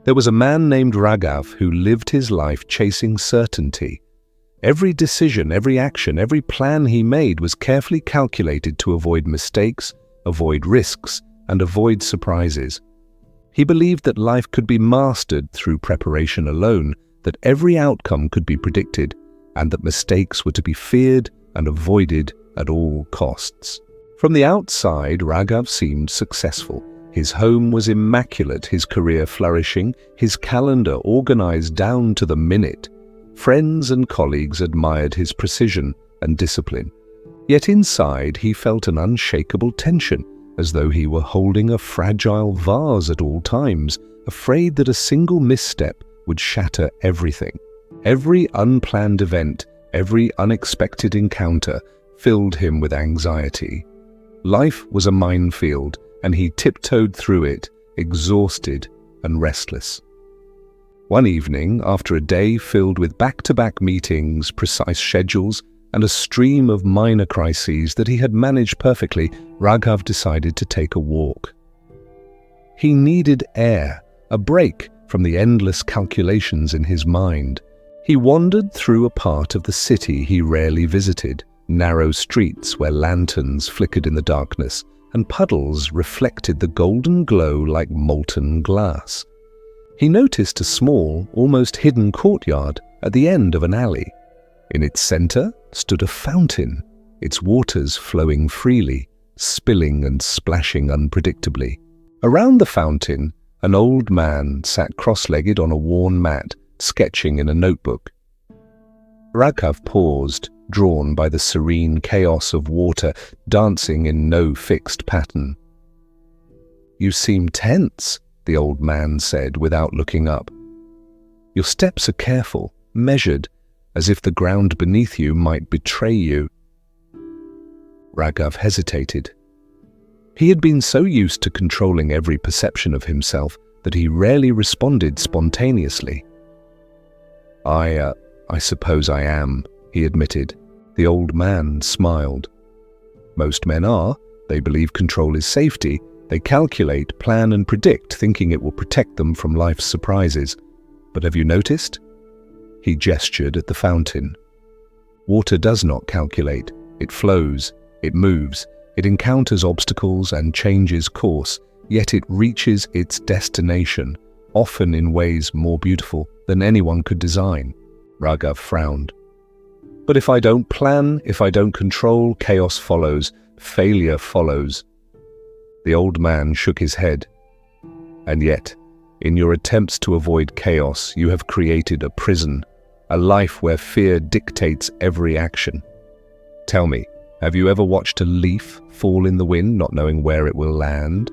There was a man named Raghav who lived his life chasing certainty. Every decision, every action, every plan he made was carefully calculated to avoid mistakes, avoid risks, and avoid surprises. He believed that life could be mastered through preparation alone, that every outcome could be predicted, and that mistakes were to be feared and avoided at all costs. From the outside, Raghav seemed successful. His home was immaculate, his career flourishing, his calendar organized down to the minute. Friends and colleagues admired his precision and discipline. Yet inside, he felt an unshakable tension, as though he were holding a fragile vase at all times, afraid that a single misstep would shatter everything. Every unplanned event, every unexpected encounter filled him with anxiety. Life was a minefield, and he tiptoed through it, exhausted and restless. One evening, after a day filled with back-to-back meetings, precise schedules, and a stream of minor crises that he had managed perfectly, Raghav decided to take a walk. He needed air, a break from the endless calculations in his mind. He wandered through a part of the city he rarely visited, narrow streets where lanterns flickered in the darkness, and puddles reflected the golden glow like molten glass. He noticed a small, almost hidden courtyard at the end of an alley. In its center stood a fountain, its waters flowing freely, spilling and splashing unpredictably. Around the fountain, an old man sat cross-legged on a worn mat, sketching in a notebook. Raghav paused, drawn by the serene chaos of water dancing in no fixed pattern. "You seem tense," the old man said without looking up. "Your steps are careful, measured, as if the ground beneath you might betray you." Raghav hesitated. He had been so used to controlling every perception of himself that he rarely responded spontaneously. I suppose I am," he admitted. The old man smiled. "Most men are. They believe control is safety. They calculate, plan, and predict, thinking it will protect them from life's surprises. But have you noticed?" He gestured at the fountain. "Water does not calculate. It flows, it moves, it encounters obstacles and changes course, yet it reaches its destination, often in ways more beautiful than anyone could design." Raghav frowned. "But if I don't plan, if I don't control, chaos follows, failure follows." The old man shook his head. "And yet, in your attempts to avoid chaos, you have created a prison, a life where fear dictates every action. Tell me, have you ever watched a leaf fall in the wind, not knowing where it will land?"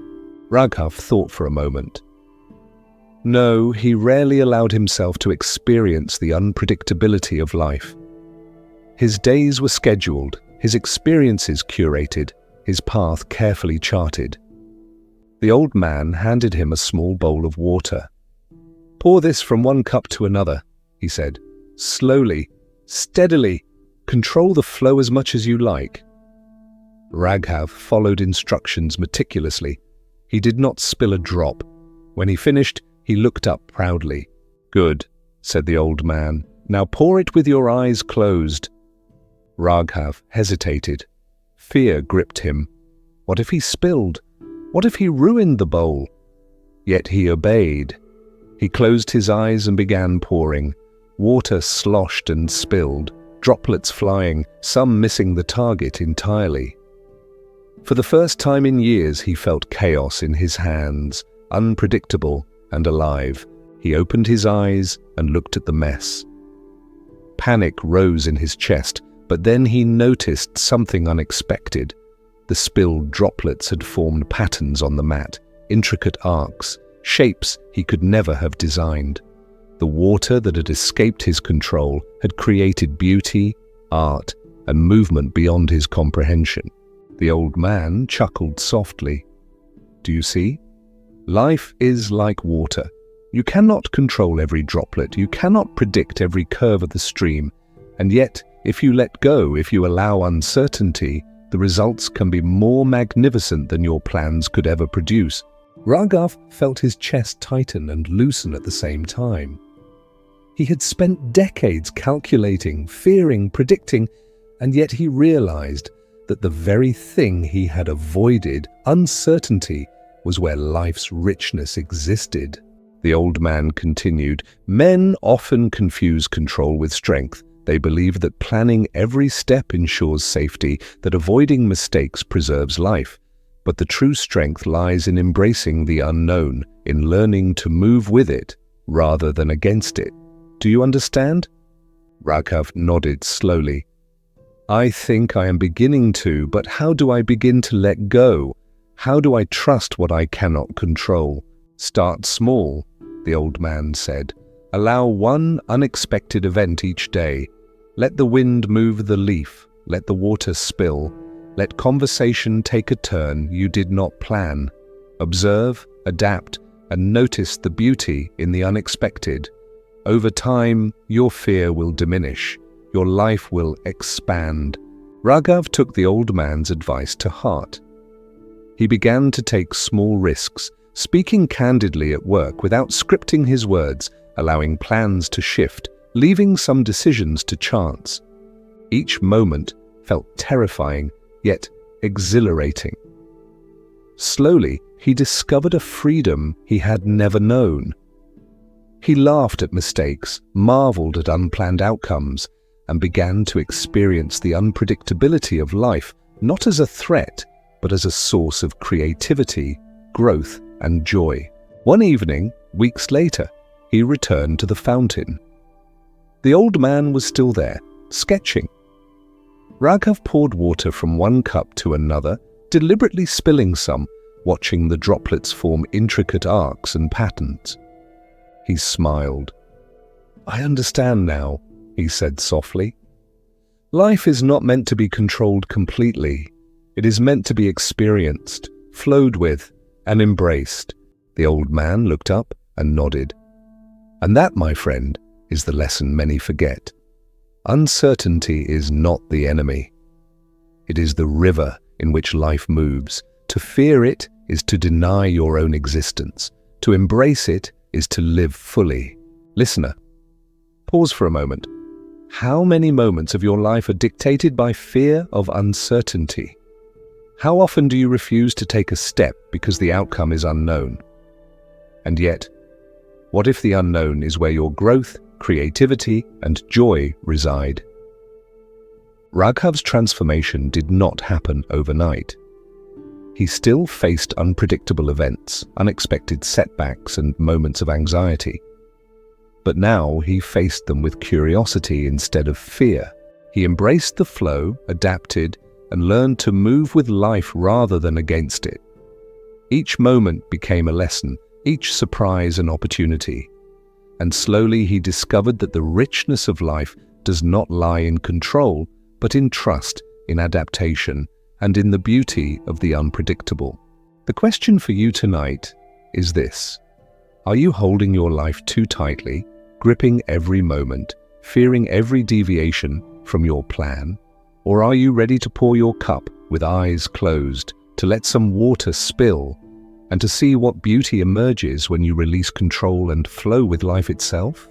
Raghav thought for a moment. No, he rarely allowed himself to experience the unpredictability of life. His days were scheduled, his experiences curated, his path carefully charted. The old man handed him a small bowl of water. "Pour this from one cup to another," he said. "Slowly, steadily, control the flow as much as you like." Raghav followed instructions meticulously. He did not spill a drop. When he finished, he looked up proudly. "Good," said the old man. "Now pour it with your eyes closed." Raghav hesitated. Fear gripped him. What if he spilled? What if he ruined the bowl? Yet he obeyed. He closed his eyes and began pouring. Water sloshed and spilled, droplets flying, some missing the target entirely. For the first time in years, he felt chaos in his hands, unpredictable and alive. He opened his eyes and looked at the mess. Panic rose in his chest, but then he noticed something unexpected. The spilled droplets had formed patterns on the mat, intricate arcs, shapes he could never have designed. The water that had escaped his control had created beauty, art, and movement beyond his comprehension. The old man chuckled softly. "Do you see? Life is like water. You cannot control every droplet, you cannot predict every curve of the stream, and yet, if you let go, if you allow uncertainty, the results can be more magnificent than your plans could ever produce. Raghav felt his chest tighten and loosen at the same time. He had spent decades calculating, fearing, predicting, and yet he realized that the very thing he had avoided, uncertainty, was where life's richness existed. The old man continued, "Men often confuse control with strength. They believe that planning every step ensures safety, that avoiding mistakes preserves life. But the true strength lies in embracing the unknown, in learning to move with it rather than against it. Do you understand?" Raghav nodded slowly. "I think I am beginning to, but how do I begin to let go? How do I trust what I cannot control?" "Start small," the old man said. "Allow one unexpected event each day. Let the wind move the leaf, let the water spill, let conversation take a turn you did not plan. Observe, adapt, and notice the beauty in the unexpected. Over time, your fear will diminish. Your life will expand." Raghav took the old man's advice to heart. He began to take small risks, speaking candidly at work without scripting his words, allowing plans to shift, leaving some decisions to chance. Each moment felt terrifying, yet exhilarating. Slowly, he discovered a freedom he had never known. He laughed at mistakes, marveled at unplanned outcomes, and began to experience the unpredictability of life, not as a threat, but as a source of creativity, growth, and joy. One evening, weeks later, he returned to the fountain. The old man was still there, sketching. Raghav poured water from one cup to another, deliberately spilling some, watching the droplets form intricate arcs and patterns. He smiled. "I understand now," he said softly. "Life is not meant to be controlled completely. It is meant to be experienced, flowed with, and embraced." The old man looked up and nodded. "And that, my friend, is the lesson many forget. Uncertainty is not the enemy. It is the river in which life moves. To fear it is to deny your own existence. To embrace it is to live fully." Listener, pause for a moment. How many moments of your life are dictated by fear of uncertainty? How often do you refuse to take a step because the outcome is unknown? And yet, what if the unknown is where your growth, creativity, and joy reside? Raghav's transformation did not happen overnight. He still faced unpredictable events, unexpected setbacks, and moments of anxiety. But now he faced them with curiosity instead of fear. He embraced the flow, adapted, and learned to move with life rather than against it. Each moment became a lesson, each surprise an opportunity. And slowly he discovered that the richness of life does not lie in control, but in trust, in adaptation, and in the beauty of the unpredictable. The question for you tonight is this: are you holding your life too tightly, gripping every moment, fearing every deviation from your plan? Or are you ready to pour your cup with eyes closed, to let some water spill, and to see what beauty emerges when you release control and flow with life itself?